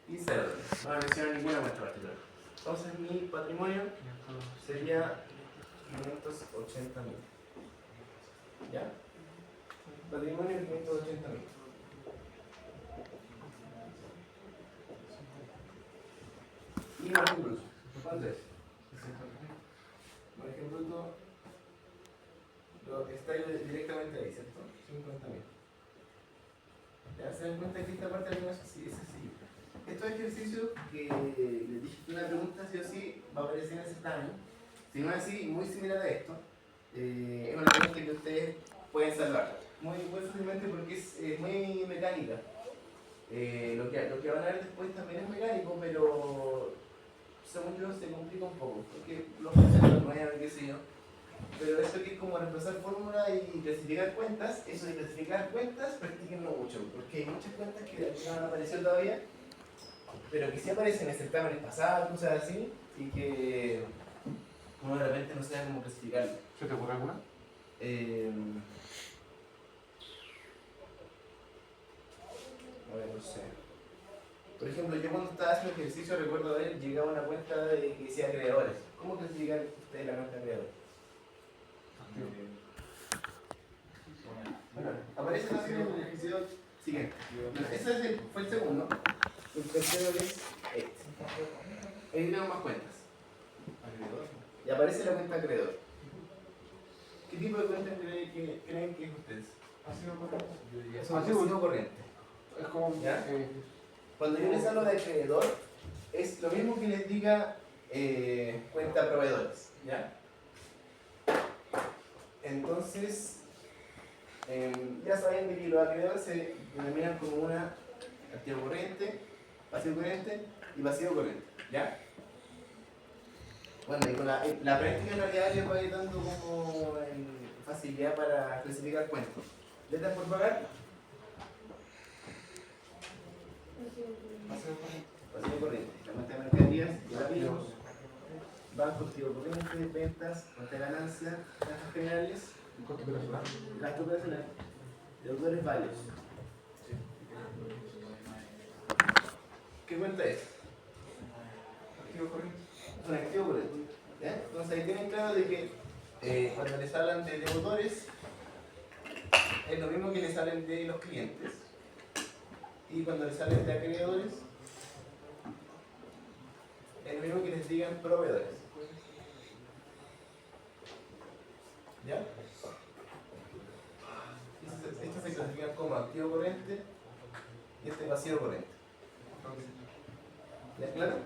[SPEAKER 1] Y 0. No me mencionan ninguna muestra particular. Entonces mi patrimonio sería 580.000. ¿Ya? Patrimonio 580.000. Y margen bruto. ¿Cuánto es? Margen bruto lo está directamente ahí, ¿cierto? 50.000. Ya se dan cuenta que esta parte al menos es así. Estos ejercicios que les dije que una pregunta sí o sí va a aparecer en ese examen, si no es así, muy similar a esto, es una pregunta que ustedes pueden salvar muy fácilmente porque es muy mecánica. Lo que van a ver después también es mecánico, pero según yo se complica un poco, porque los conceptos nuevos, qué sé yo. Pero esto que es como reemplazar fórmula y clasificar cuentas, eso de clasificar cuentas, practíquenlo mucho, porque hay muchas cuentas que no han aparecido todavía, pero que sí aparecen en certámenes pasados, cosas así, y que uno de repente no sabe cómo clasificarlo.
[SPEAKER 2] ¿Se te ocurre alguna?
[SPEAKER 1] A ver, no sé. Por ejemplo, yo cuando estaba haciendo ejercicio recuerdo haber llegado a una cuenta que decía creadores. ¿Cómo clasifican ustedes la cuenta de creadores? Bueno, aparece también en el ejercicio siguiente. Ese fue el segundo. El tercero es este. Ahí tenemos más cuentas. Y aparece la cuenta acreedor. ¿Qué tipo de cuenta creen que es ustedes? Es un pasivo corriente.
[SPEAKER 2] Es como.
[SPEAKER 1] ¿Ya? Cuando yo les hablo de acreedor, es lo mismo que les diga cuenta proveedores. ¿Ya? Entonces, ya saben de que los acreedores se denominan como una activo corriente, pasivo corriente y pasivo corriente, ¿ya? Bueno, y con la práctica en realidad les va a ir dando como facilidad para clasificar cuentos. ¿Letras por pagar? Pasivo corriente. La cuenta de mercaderías, ya la vimos. Banco, activo corriente, ventas, cuenta de ganancias, gastos generales,
[SPEAKER 2] Costo operacional.
[SPEAKER 1] gasto operacional, deudores varios. ¿Qué cuenta es?
[SPEAKER 2] Activo corriente.
[SPEAKER 1] Un activo corriente. ¿Ya? Entonces ahí tienen claro de que cuando les hablan de deudores es lo mismo que les hablan de los clientes. Y cuando les hablan de acreedores es lo mismo que les digan proveedores. ¿Ya? Estos se clasifican como activo corriente y este pasivo corriente. ¿Ya claro?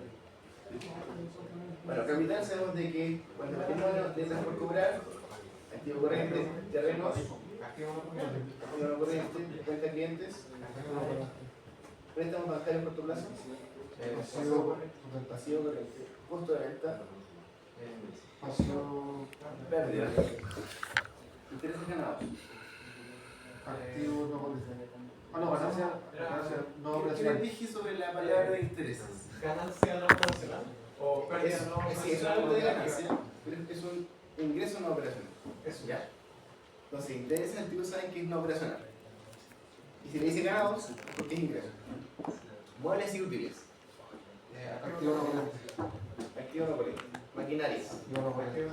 [SPEAKER 1] Bueno, capital sabemos de que cuando el patrimonio letras por cobrar, activo corriente, terrenos, activo corriente, cuenta de clientes, préstamos bancarios a corto plazo, pasivo corriente, costo de venta,
[SPEAKER 2] Pasivo.
[SPEAKER 1] pérdida, intereses ganados.
[SPEAKER 2] Activo no corriente. Ah, no, ganancia no
[SPEAKER 1] ¿Qué les
[SPEAKER 2] operacional.
[SPEAKER 1] dije sobre la palabra de intereses?
[SPEAKER 6] ¿Ganancia no operacional? ¿O pérdida
[SPEAKER 1] Es,
[SPEAKER 6] no
[SPEAKER 1] sí, es
[SPEAKER 6] operacional?
[SPEAKER 1] algo de ganancia, pero es un ingreso no operacional.
[SPEAKER 6] Eso.
[SPEAKER 1] ¿Ya? Entonces, intereses antiguos saben que es no operacional. Y si le dice ganados, porque es ingreso. Muebles y útiles.
[SPEAKER 2] Activo no corriente.
[SPEAKER 1] Activo no corriente. Maquinarias.
[SPEAKER 2] Activo no corriente.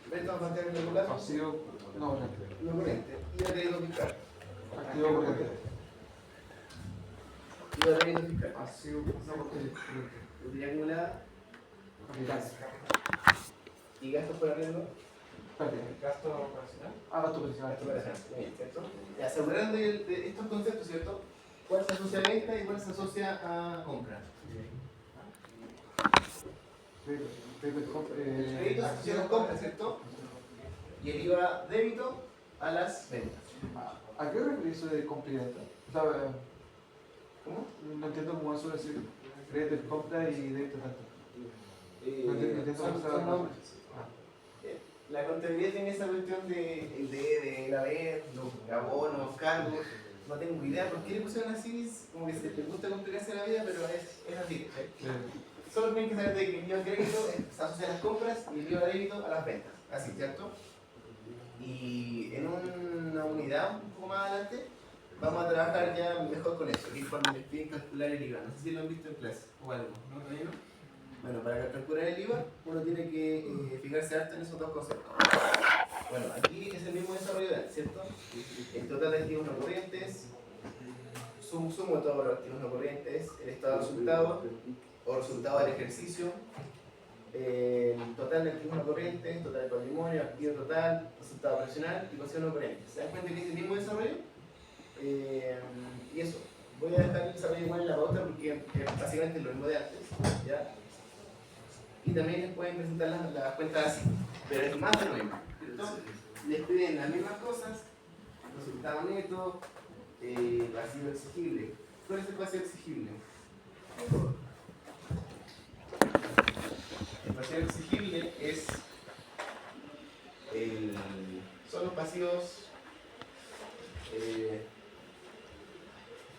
[SPEAKER 1] Préstamos bancarios de corto plazo.
[SPEAKER 2] Pasivo no corriente.
[SPEAKER 1] No corriente. Y el crédito fiscal.
[SPEAKER 2] Activo corriente.
[SPEAKER 1] Y el crédito fiscal.
[SPEAKER 2] Pasivo no corriente.
[SPEAKER 1] Utilidad acumulada.
[SPEAKER 2] Capital.
[SPEAKER 1] Y gastos por arriendo.
[SPEAKER 2] Pérdida.
[SPEAKER 6] ¿Gasto operacional?
[SPEAKER 2] Ah, gasto operacional.
[SPEAKER 1] Gasto operacional. Muy bien, ¿cierto? Y asegurando de estos conceptos, ¿cierto? ¿Cuál se asocia a venta y cuál se asocia a compra? El crédito se asocia a las compras, ¿cierto? Y el IVA débito a las ventas.
[SPEAKER 2] ¿A qué referís eso de compra y venta? O sea,
[SPEAKER 1] ¿Cómo?
[SPEAKER 2] no entiendo cómo eso decir crédito es compra y débito es venta. No entiendo
[SPEAKER 1] Son nombres. La contabilidad tiene esa cuestión de la haber, los abonos, cargos. No tengo idea por qué le pusieron así, como que se les gusta complicarse la vida, pero es así. Solo tienen que saber de que el IVA crédito se asocia a las compras y el IVA débito a las ventas. Así, ¿cierto? Y en una unidad un poco más adelante vamos a trabajar ya mejor con eso, que es cuando les piden calcular el IVA. No sé si lo han visto en clase o algo, ¿no? ¿Todavía no? Bueno, para calcular el IVA uno tiene que fijarse harto en esos dos conceptos. Bueno, aquí es el mismo desarrollo de antes, ¿cierto? El total de activos no corrientes, sumo de todos los activos no corrientes, el estado de resultado o resultado del ejercicio, total de activos no corrientes, total de patrimonio, activo total, resultado operacional y pasivo no corriente. ¿Se dan cuenta que es el mismo desarrollo? Y eso, voy a dejar el desarrollo igual en la pauta porque básicamente es lo mismo de antes, ¿ya? Y también les pueden presentar las cuentas así, pero es más de lo mismo, ¿cierto? Les piden las mismas cosas, resultado neto, pasivo exigible. ¿Cuál es el pasivo exigible? El pasivo exigible es son los pasivos,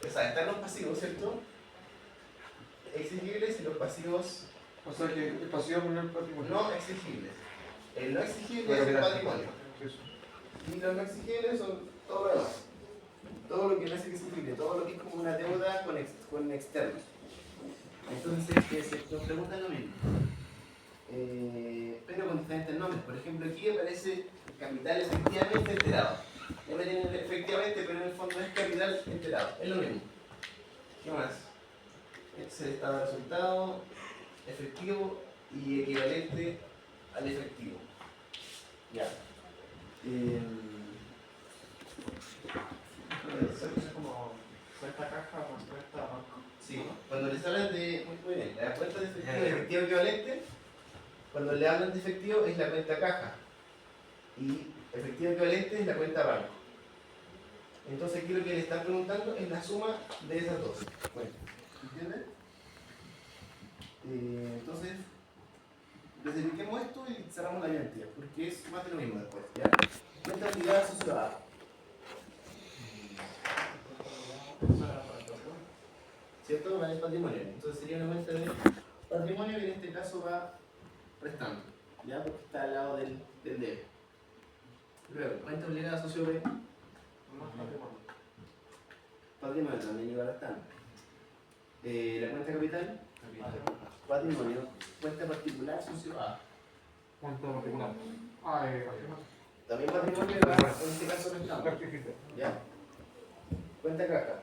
[SPEAKER 1] o sea, están los pasivos, ¿cierto? Exigibles y los pasivos
[SPEAKER 2] O sea que el pasivo no es el patrimonio.
[SPEAKER 1] no exigibles. El no exigible
[SPEAKER 2] Pero
[SPEAKER 1] es el
[SPEAKER 2] mira,
[SPEAKER 1] patrimonio.
[SPEAKER 2] eso.
[SPEAKER 1] Y los no exigibles son todo lo demás. Todo lo que no es exigible, todo lo que es como una deuda con externos. Entonces, nos preguntan lo mismo. Pero con diferentes nombres. Por ejemplo, aquí aparece capital efectivamente enterado. Ya me tienen efectivamente, pero en el fondo es capital enterado. Es lo mismo. ¿Qué más? Este es el estado de resultado, efectivo y equivalente al efectivo. Ya.
[SPEAKER 6] Eso es como cuenta caja o cuenta banco.
[SPEAKER 1] Sí, cuando les hablan de. Muy bien, la cuenta de efectivo equivalente, cuando le hablan de efectivo es la cuenta caja. Y efectivo equivalente es la cuenta banco. Entonces aquí lo que le están preguntando es la suma de esas dos cuentas. ¿Entiendes? Entonces, desverifiquemos esto y cerramos la identidad, porque es más de lo mismo después. ¿Ya? Cuenta actividad asociada. ¿Cierto? Va en el patrimonio. Entonces sería una cuenta de patrimonio que en este caso va restando. ¿Ya? Porque está al lado del debe. Luego, cuenta obligada socio B. Patrimonio también iba restando. La cuenta capital. Patrimonio. Cuenta particular socio A.
[SPEAKER 2] Cuenta particular.
[SPEAKER 1] También patrimonio va en este caso restando. ¿Ya? Cuenta caja.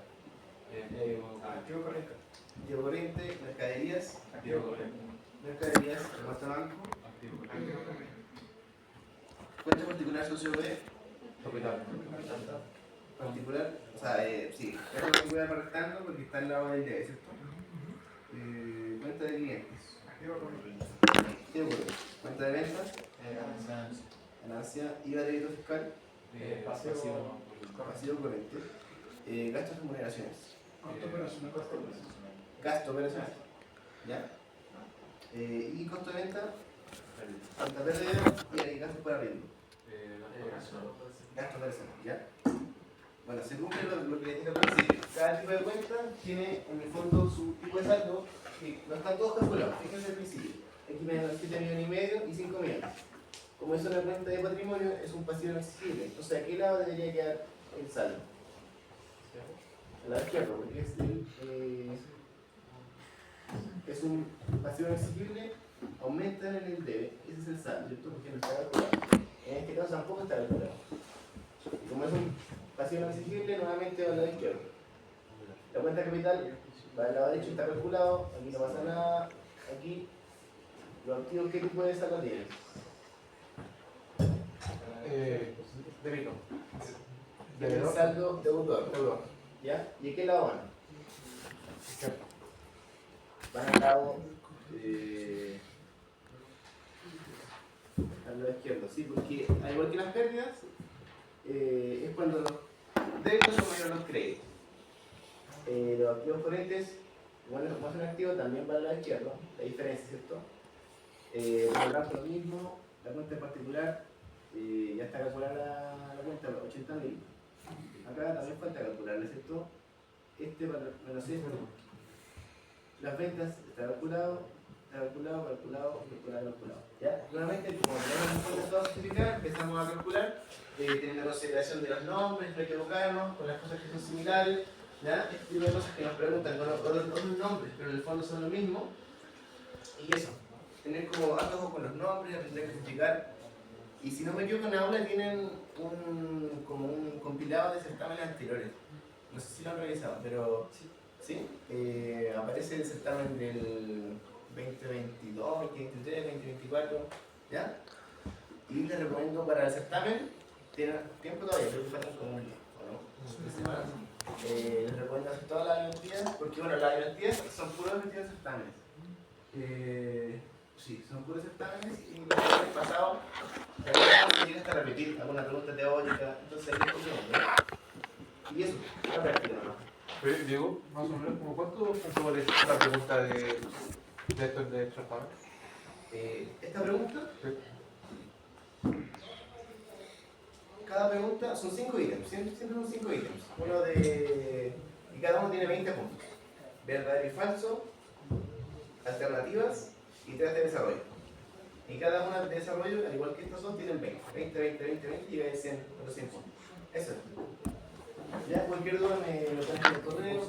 [SPEAKER 6] Activo correcto.
[SPEAKER 1] Activo corriente, mercaderías.
[SPEAKER 6] Activo correcto.
[SPEAKER 1] Mercaderías, reparto banco. Cuenta particular socio B.
[SPEAKER 2] Capital.
[SPEAKER 1] Particular, o sea, sí, cuenta particular va restando porque está al lado del debe, ¿cierto? Cuenta de clientes. Activo corriente. Cuenta de ventas. Ganancia. IVA de débito fiscal. Pasivo corriente. Gastos de remuneraciones. Gasto operacional. ¿Ya? Y costo de venta. Cuenta pérdida y gastos para arriendo. Gasto operacional. ¿Ya? Bueno, se cumple lo que les dije al principio. Cada tipo de cuenta tiene en el fondo su tipo de saldo que no están todos calculados. Fíjense al principio. Aquí me dan 7,5 millones y 5 millones. Como es una cuenta de patrimonio, es un pasivo no exigible. Entonces, ¿a qué lado debería quedar el saldo? A la izquierda, porque es un pasivo no exigible, aumenta en el debe. Ese es el saldo, ¿cierto? Porque no está calculado. En este caso tampoco está calculado. Y como es un pasivo no exigible, nuevamente va al lado izquierdo. La cuenta capital va al lado derecho, está calculado, aquí no pasa nada, aquí los activos, ¿qué tipo de saldo tienen?
[SPEAKER 2] Débito.
[SPEAKER 1] El saldo deudor. ¿Ya? ¿Y a qué lado van? Van al lado izquierdo, sí, porque al igual que las pérdidas, es cuando los débitos son mayores a los créditos. Los activos corrientes, bueno, como son activos, también van al lado izquierdo, la diferencia, ¿cierto? Por lo mismo, la cuenta en particular, ya está calculada la cuenta, 80.000. Acá también falta calcularle, ¿cierto? Este menos esto. Las ventas está calculado. ¿Ya? Nuevamente, como tenemos un todo justificar, empezamos a calcular, teniendo consideración de los nombres, no equivocarnos, con las cosas que son similares, ¿ya? Este tipo de cosas que nos preguntan con otros nombres, pero en el fondo son lo mismo. Y eso, tener como harto ojo con los nombres, aprender a justificar. Y si no me equivoco, en aula tienen como un compilado de certámenes anteriores. No sé si lo han revisado, pero sí. Aparece el certamen del 2022, 2023, 2024, ¿ya? Y les recomiendo para el certamen, tienen tiempo todavía, creo que faltan como un día, ¿o no? 3 semanas. Les recomiendo hacer todas las ayudantías, porque bueno, las ayudantías son puros efectivos certámenes. Sí, son puros certámenes y los que han pasado, llega hasta repetir alguna pregunta teórica, entonces ahí es y eso, una práctica nomás.
[SPEAKER 2] Diego, más o menos, ¿como cuánto vale la pregunta de estos de certamen?
[SPEAKER 1] Esta pregunta, cada pregunta son 5 ítems, siempre son 5 ítems. Y cada uno tiene 20 puntos. Verdadero y falso, alternativas y 3 de desarrollo. Y cada una de desarrollo, al igual que estos dos, tienen 20 y llega a 100 puntos. Eso es. Ya, cualquier duda me lo pones en el correo.